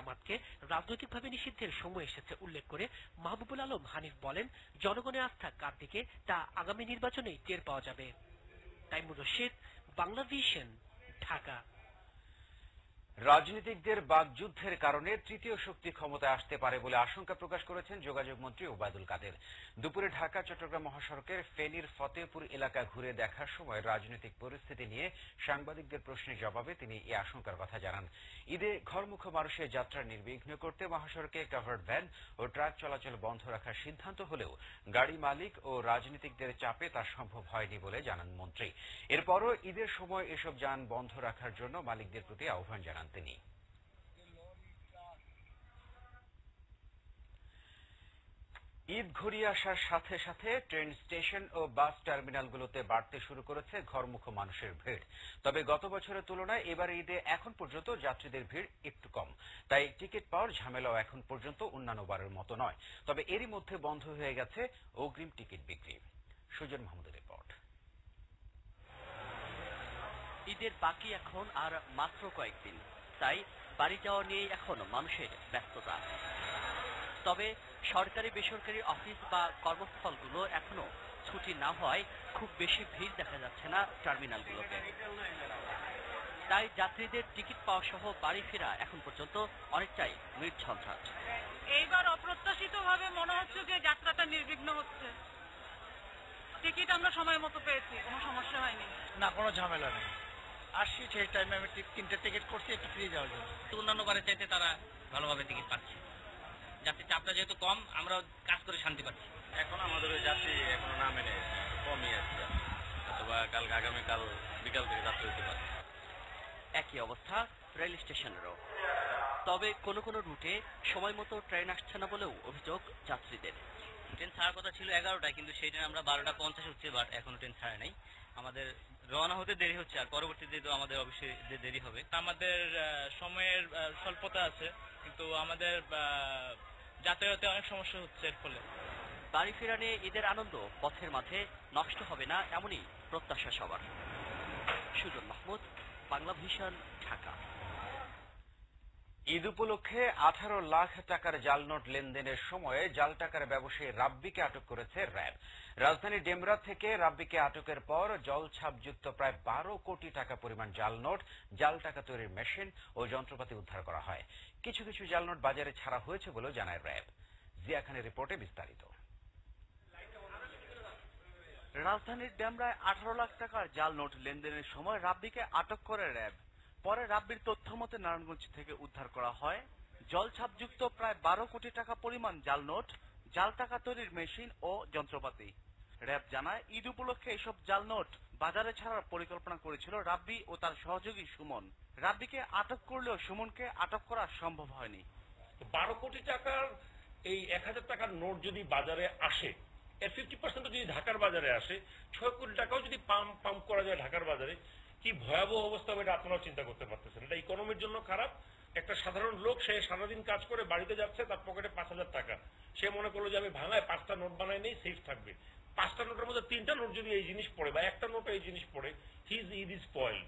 জামাতকে রাজনৈতিকভাবে নিষিদ্ধের সময় এসেছে উল্লেখ করে মাহবুবুল আলম হানিফ বলেন, জনগণের আস্থা কার দিকে তা আগামী নির্বাচনেই টের পাওয়া যাবে। তাইমুর রশিদ, বাংলা ভিশন, ঢাকা। রাজনীতিকদের বাকযুদ্ধের কারণে তৃতীয় শক্তি ক্ষমতায় আসতে পারে বলে আশঙ্কা প্রকাশ করেছেন যোগাযোগ মন্ত্রী ওবায়দুল কাদের। দুপুরে ঢাকা চট্টগ্রাম মহাসড়কের ফেনীর ফতেপুর এলাকা ঘুরে দেখার সময় রাজনৈতিক পরিস্থিতি নিয়ে সাংবাদিকদের প্রশ্নের জবাবে তিনি এই আশঙ্কার কথা জানান। ঈদে ঘরমুখো মানুষের যাত্রা নির্বিঘ্ন করতে মহাসড়কে কাভার্ড ভ্যান ও ট্রাক চলাচল বন্ধ রাখার সিদ্ধান্ত হলেও গাড়ি মালিক ও রাজনীতিকদের চাপে তা সম্ভব হয়নি বলে জানান মন্ত্রী। এরপরও ঈদের সময় এসব যান বন্ধ রাখার জন্য মালিকদের প্রতি আহ্বান জানান তিনি। ঈদ ঘনিয়ে আসার সাথে সাথে ট্রেন স্টেশন ও বাস টার্মিনালগুলোতে বাড়তে শুরু করেছে ঘরমুখো মানুষের ভিড়। তবে গত বছরের তুলনায় এবার ঈদে এখন পর্যন্ত যাত্রীদের ভিড় একটু কম, তাই টিকিট পাওয়ার ঝামেলাও এখন পর্যন্ত অন্যান্য বারের মতো নয়। তবে এরই মধ্যে বন্ধ হয়ে গেছে অগ্রিম টিকিট বিক্রি। সুজন মাহমুদের রিপোর্ট। ঈদের বাকি এখন আর মাত্র কয়েকদিন, তাই বাড়ি যাওয়া নিয়েই এখন মানুষের ব্যস্ততা। তবে সরকারি বেসরকারি অফিস বা কর্মস্থলগুলো এখনো ছুটি না হওয়ায় খুব বেশি ভিড় দেখা যাচ্ছে না টার্মিনালগুলোতে। তাই যাত্রীদের টিকিট পাওয়া সহ বাড়ি ফেরা এখন পর্যন্ত অনেকটাই নির্ঝঞ্ঝাট। এইবার অপ্রত্যাশিতভাবে মনে হচ্ছে যে যাত্রাটা নির্বিঘ্ন হচ্ছে। টিকিট আমরা সময় মতো পেয়েছি, কোনো সমস্যা হয়নি। না, কোনো ঝামেলা নেই। আসছি সেই টাইমে আমি 3টে টিকিট করছি একটু ফ্রি যাওয়ার জন্য। অন্যান্য বারের চাইতে তারা ভালোভাবে টিকিট পাচ্ছে। যাত্রীর চাপটা যেহেতু কম, আমরা কাজ করে শান্তি পাচ্ছি। এখন আমাদের ওই যাত্রী এখনো না মেনে কমই আসছে, অথবা কাল আগামীকাল বিকাল থেকে যাত্রী হতে পারে। একই অবস্থা রেল স্টেশনেরও। তবে কোনো কোনো রুটে সময় মতো ট্রেন আসছে না বলেও অভিযোগ যাত্রীদের। ট্রেন ছাড়ার কথা ছিল 11টায়, কিন্তু সেই ট্রেন আমরা 12টা 50 হচ্ছে, বাট এখনো ট্রেন ছাড়ে নাই। আমাদের রওনা হতে দেরি হচ্ছে, আর পরবর্তীতে তো আমাদের অবশ্যই দেরি হবে। আমাদের সময়ের স্বল্পতা আছে, কিন্তু আমাদের যাতায়াতে অনেক সমস্যা হচ্ছে এর ফলে। বাড়ি ফেরা নিয়ে ঈদের আনন্দ পথের মাঝে নষ্ট হবে না, এমনই প্রত্যাশা সবার। সুজন মাহমুদ, বাংলা ভিশন, ঢাকা। ঈদ উপলক্ষে 18 লাখ টাকার জাল নোট লেনদেনের সময়ে জাল টাকার ব্যবসায়ী রাব্বিকে আটক করেছে র্যাব। রাজধানীর ডেমরা থেকে রাব্বিকে আটকের পর জলছাপযুক্ত প্রায় 12 কোটি টাকা পরিমাণ জাল নোট, জাল টাকা তৈরির মেশিন ও যন্ত্রপাতি উদ্ধার করা হয়। কিছু কিছু জাল নোট বাজারে ছাড়া হয়েছে বলেও জানায় র্যাব। জিয়া খানের রিপোর্টে বিস্তারিত। রাজধানীর ডেমরায় 18 লাখ টাকার জাল নোট লেনদেনের সময় রাব্বিকে আটক করে র্যাব। পরে রাব্বির তথ্য মতে নারায়ণগঞ্জ থেকে উদ্ধার করা হয় জলছাপযুক্ত প্রায় 12 কোটি টাকা পরিমাণ জাল নোট, জাল টাকা তৈরির মেশিন ও যন্ত্রপাতি। র্যাব জানায়, ঈদ উপলক্ষে এসব জাল নোট বাজারে ছাড়ার পরিকল্পনা করেছিল রাব্বি ও তার সহযোগী সুমন। রাব্বিকে আটক করলেও সুমনকে আটক করা সম্ভব হয়নি। 12 কোটি টাকার এই 1000 টাকার নোট যদি বাজারে আসে, এর 50% যদি ঢাকার বাজারে আসে, 6 কোটি টাকাও যদি পাম্প করা যায় ঢাকার বাজারে, কি ভয়াবহ অবস্থা হবে এটা আপনারাও চিন্তা করতে পারতেছেন। এটা ইকোনমির জন্য খারাপ। একটা সাধারণ লোক, সে সারাদিন কাজ করে বাড়িতে যাচ্ছে, তার পকেটে 5000 টাকা, সে মনে করলো যে আমি ভাঙায় 5টা নোট বানাই নেই, সেফ থাকবে। 5টা নোটের মধ্যে 3টা নোট যদি এই জিনিস পড়ে বা একটা নোট এই জিনিস পড়ে, his Eid is spoiled.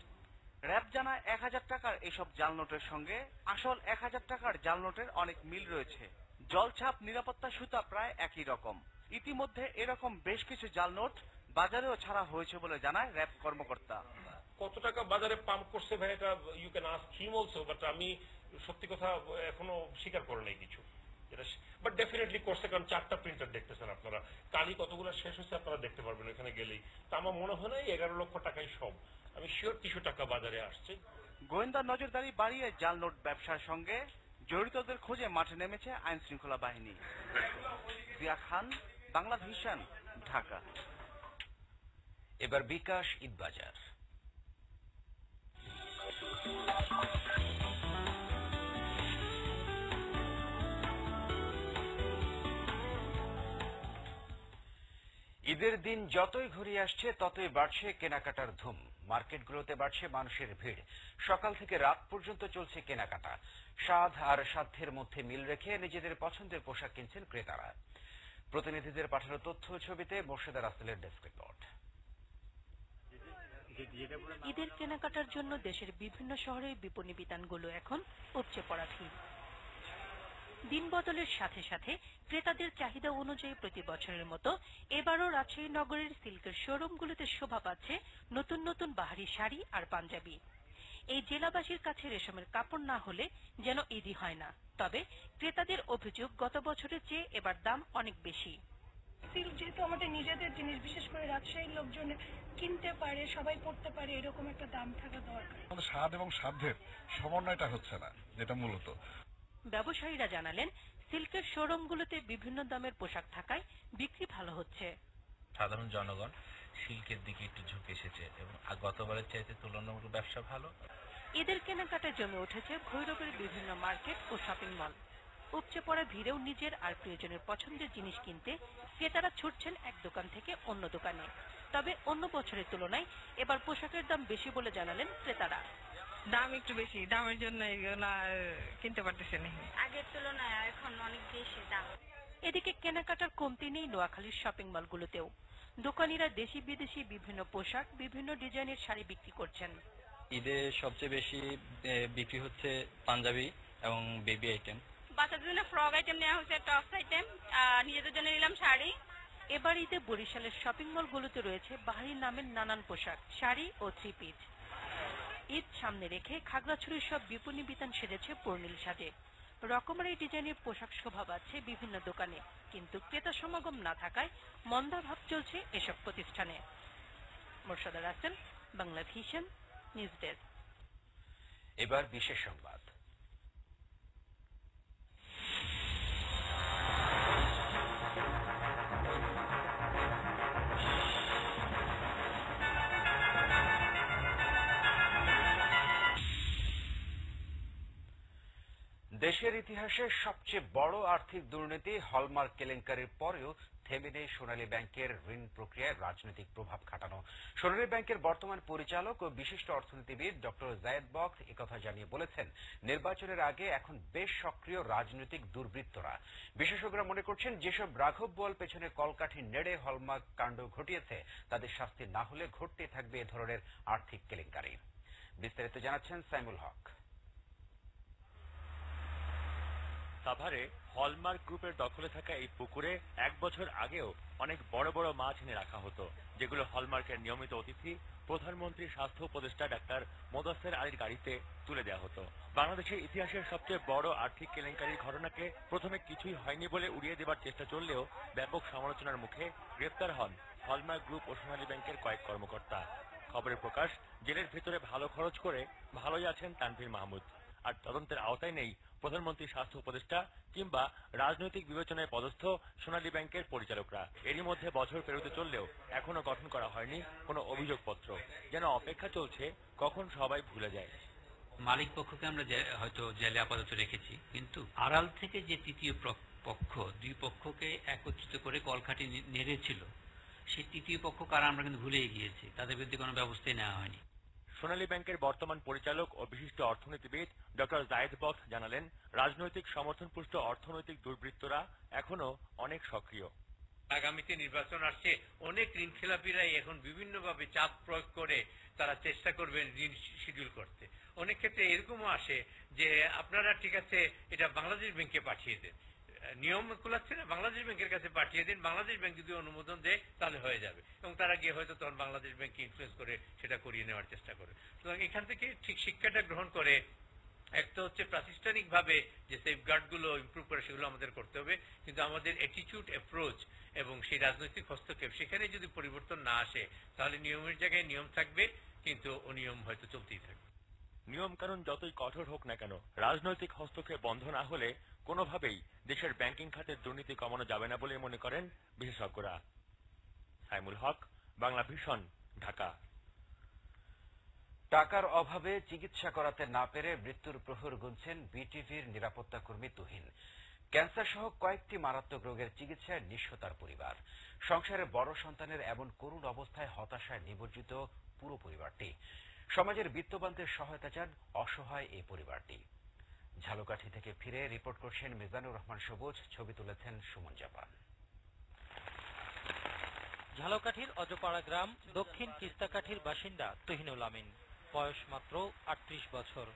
RAB জানায় 1000 টাকার এসব জাল নোটের সঙ্গে আসল 1000 টাকার জাল নোটের অনেক মিল রয়েছে। জলছাপ, নিরাপত্তা সুতা প্রায় একই রকম। ইতিমধ্যে এরকম বেশ কিছু জাল নোট বাজারেও ছাড়া হয়েছে বলে জানায় র্যাব কর্মকর্তা। কত টাকা বাজারে পাম্প করছে ভাই, এটা you can ask him also, but আমি সত্যি কথা এখনো স্বীকার করে নাই কিছু। বাট ডেফিনেটলি করছে, কারণ 4টা প্রিন্টার দেখতেছেন আপনারা, কালি কতগুলো শেষ হচ্ছে আপনারা দেখতে পারবেন এখানে গেলেই। তা আমার মনে হয় না 11 লক্ষ টাকাই সব, আমি শিওর কিছু টাকা বাজারে আসছে। গোয়েন্দা নজরদারি বাড়িয়ে জাল নোট ব্যবসার সঙ্গে জড়িতদের খোঁজে মাঠে নেমেছে আইন শৃঙ্খলা বাহিনী। জিয়া খান, বাংলা ভিশন, ঢাকা। এবার বিকাশ ঈদবাজার। ঈদের দিন যতই ঘুরিয়ে আসছে ততই বাড়ছে কেনাকাটার ধুম। মার্কেটগুলোতে বাড়ছে মানুষের ভিড়। সকাল থেকে রাত পর্যন্ত চলছে কেনাকাটা। স্বাদ আর সাধ্যের মধ্যে মিল রেখে নিজেদের পছন্দের পোশাক কিনছেন ক্রেতারা। প্রতিনিধিদের পাঠানো তথ্য ছবিতে মোর্শেদা রাসেলের ডেস্ক রিপোর্ট। ঈদের কেনাকাটার জন্য দেশের বিভিন্ন শহরে বিপণী বিতানগুলো এখন উপচে পড়া ভিড়। দিন বদলের সাথে সাথে ক্রেতাদের চাহিদা অনুযায়ী প্রতি বছরের মতো এবারও রাজশাহী নগরের সিল্কের শোরুমগুলোতে শোভা পাচ্ছে নতুন নতুন বাহারি শাড়ি আর পাঞ্জাবি। এই জেলাবাসীর কাছে রেশমের কাপড় না হলে যেন ঈদই হয় না। তবে ক্রেতাদের অভিযোগ গত বছরের চেয়ে এবার দাম অনেক বেশি। সিল্ক যেহেতু আমাদের নিজেদের জিনিস, বিশেষ করে রাজশাহীর লোকজন কিনতে পারে, সবাই পড়তে পারে, এরকম একটা দাম থাকা দরকার। স্বাদ এবং সাধ্যের সমন্বয়টা হচ্ছে না, যেটা মূলত। ব্যবসায়ীরা জানালেন সিল্কের শোরুমগুলোতে বিভিন্ন দামের পোশাক থাকায় বিক্রি ভালো হচ্ছে। সাধারণ জনগণ সিল্কের দিকে একটু ঝুঁকে এসেছে এবং গতবারের চাইতে তুলনামূলক ব্যবসা ভালো। ঈদের কেনাকাটা জমে উঠেছে ভৈরবের বিভিন্ন মার্কেট ও শপিং মল। উপচে পড়া ভিড়েও নিজের আর প্রিয়জনের পছন্দের জিনিস কিনতে ক্রেতারা ছুটছেন এক দোকান থেকে অন্য দোকানে। তবে অন্য বছরের তুলনায় এবার পোশাকের দাম বেশি বলে জানালেন ক্রেতারা। দাম একটু বেশি, দামের জন্য এগুলো কিনতে পারতেছে না। আগের তুলনায় এখন অনেক বেশি দাম। এদিকে কেনাকাটার কমতি নেই নোয়াখালীর শপিং মলগুলোতেও। দোকানিরা দেশি বিদেশি বিভিন্ন পোশাক, বিভিন্ন ডিজাইনের শাড়ি বিক্রি করছেন। ঈদে সবচেয়ে বেশি বিক্রি হচ্ছে পাঞ্জাবি এবং বেবি আইটেম। বাচ্চাদের জন্য ফ্রক আইটেম নেওয়া হয়েছে, টপস আইটেম, নিজেদের জন্য নিলাম শাড়ি। এবার ঈদে বরিশালের শপিং মলগুলোতে রয়েছে বাহারি নামের নানান পোশাক, শাড়ি ও থ্রি পিস। ঈদ সামনে রেখে খাগড়াছড়ির সব বিপণী বিতান সেজেছে পূর্ণিল সাজে। রকমারি ডিজাইনের পোশাক শোভা পাচ্ছে বিভিন্ন দোকানে, কিন্তু ক্রেতা সমাগম না থাকায় মন্দা ভাব চলছে এসব প্রতিষ্ঠানে। Morsheda Rasel, Bangla vision, news desk. এবার বিশেষ সংবাদ। দেশের ইতিহাসে সবচেয়ে বড় আর্থিক দুর্নীতি হলমার্ক কেলেঙ্কারির পরেও থেমে নেই সোনালী ব্যাংকের ঋণ প্রক্রিয়ায় রাজনৈতিক প্রভাব খাটানো। সোনালী ব্যাংকের বর্তমান পরিচালক ও বিশিষ্ট অর্থনীতিবিদ ডক্টর জায়েদ বখত একথা জানিয়ে বলেছেন, নির্বাচনের আগে এখন বেশ সক্রিয় রাজনৈতিক দুর্বৃত্তরা। বিশেষজ্ঞরা মনে করছেন, যেসব রাঘব বোয়াল পেছনে কলকাঠি নেড়ে হলমার্ক কাণ্ড ঘটিয়েছে তাদের শাস্তি না হলে ঘটতে থাকবে এ ধরনের আর্থিক কেলেঙ্কারি। বিস্তারিত জানাচ্ছেন সাইমুল হক। সাভারে হলমার্ক গ্রুপের দখলে থাকা এই পুকুরে 1 বছর আগেও অনেক বড় বড় মাছ এনে রাখা হতো, যেগুলো হলমার্কের নিয়মিত অতিথি প্রধানমন্ত্রী স্বাস্থ্য উপদেষ্টা ডাক্তার মোদাসের আলীর গাড়িতে তুলে দেওয়া হতো। বাংলাদেশের ইতিহাসের সবচেয়ে বড় আর্থিক কেলেঙ্কারির ঘটনাকে প্রথমে কিছুই হয়নি বলে উড়িয়ে দেবার চেষ্টা চললেও ব্যাপক সমালোচনার মুখে গ্রেপ্তার হন হলমার্ক গ্রুপ ও সোনালী ব্যাংকের কয়েক কর্মকর্তা। খবরের প্রকাশ, জেলের ভেতরে ভালো খরচ করে ভালোই আছেন তানভীর মাহমুদ। আর তদন্তের আওতায় নেই প্রধানমন্ত্রী স্বাস্থ্য উপদেষ্টা কিংবা রাজনৈতিক বিবেচনায় পদস্থ সোনালী ব্যাংকের পরিচালকরা। এরই মধ্যে বছর পেরোতে চললেও এখনো গঠন করা হয়নি কোনো অভিযোগপত্র, যেন অপেক্ষা চলছে কখন সবাই ভুলে যায়। মালিক পক্ষকে আমরা হয়তো জেলে আপাতত রেখেছি, কিন্তু আড়াল থেকে যে তৃতীয় পক্ষ, দুই পক্ষকে একত্রিত করে কলকাঠি নেড়েছিল, সেই তৃতীয় পক্ষ কারা আমরা কিন্তু ভুলেই গিয়েছি, তাদের বিরুদ্ধে কোনো ব্যবস্থাই নেওয়া হয়নি। সোনালী ব্যাংকের বর্তমান পরিচালক ও বিশিষ্ট অর্থনীতিবিদ ডক্টর জায়েদ বখত জানালেন, রাজনৈতিক সমর্থনপুষ্ট অর্থনৈতিক দুর্বৃত্তরা এখনো অনেক সক্রিয়। আগামীতে নির্বাচন আসছে, অনেক ঋণ খেলাপিরাই এখন বিভিন্নভাবে চাপ প্রয়োগ করে তারা চেষ্টা করবেন ঋণ শিডিউল করতে। অনেক ক্ষেত্রে এরকমও আসে যে আপনারা ঠিক আছে এটা বাংলাদেশ ব্যাংকে পাঠিয়ে দেন, নিয়ম কুলাচ্ছে না, বাংলাদেশ ব্যাংকের কাছে পাঠিয়ে দিন, বাংলাদেশ ব্যাংক যদি অনুমোদন দেয় তাহলে হয়ে যাবে, এবং তারা গিয়ে হয়তো তখন বাংলাদেশ ব্যাংকে ইনফ্লুয়েন্স করে সেটা করিয়ে নেওয়ার চেষ্টা করে। সুতরাং এখান থেকে ঠিক শিক্ষাটা গ্রহণ করে একটা হচ্ছে প্রাতিষ্ঠানিক ভাবে যে সেফগার্ড গুলো ইমপ্রুভ করে সেগুলো আমাদের করতে হবে, কিন্তু আমাদের অ্যাটিটিউড, অ্যাপ্রোচ এবং সেই রাজনৈতিক হস্তক্ষেপ সেখানে যদি পরিবর্তন না আসে তাহলে নিয়মের জায়গায় নিয়ম থাকবে, কিন্তু অনিয়ম হয়তো চলতেই থাকবে। নিয়ম কানুন যতই কঠোর হোক না কেন, রাজনৈতিক হস্তক্ষেপ বন্ধ না হলে কোনোভাবেই দেশের ব্যাংকিং খাতের দুর্নীতি কমানো যাবে না বলে মনে করেন বিশেষজ্ঞরা। সাইমুল হক, বাংলা ভিশন, ঢাকা। টাকার অভাবে চিকিৎসা করাতে না পেরে মৃত্যুর প্রহর গুনছেন বিটিভির নিরাপত্তা কর্মী তুহিন। ক্যান্সার সহ কয়েকটি মারাত্মক রোগের চিকিৎসায় নিঃস্ব তার পরিবার। সংসারের বড় সন্তানের এমন করুণ অবস্থায় হতাশায় নিমজ্জিত পুরো পরিবারটি। সমাজের বিত্তবানদের সহায়তা চান অসহায় এই পরিবারটি। ঝালকাঠি থেকে ফিরে রিপোর্ট করছেন মিজানুর রহমান সবুজ, ছবি তুলেছেন সুমন জাপান। ঝালকাঠির অজপাড়া গ্রাম দক্ষিণ তিস্তাকাঠির বাসিন্দা তুহিনুল আমিন, বয়স মাত্র 38 বছর।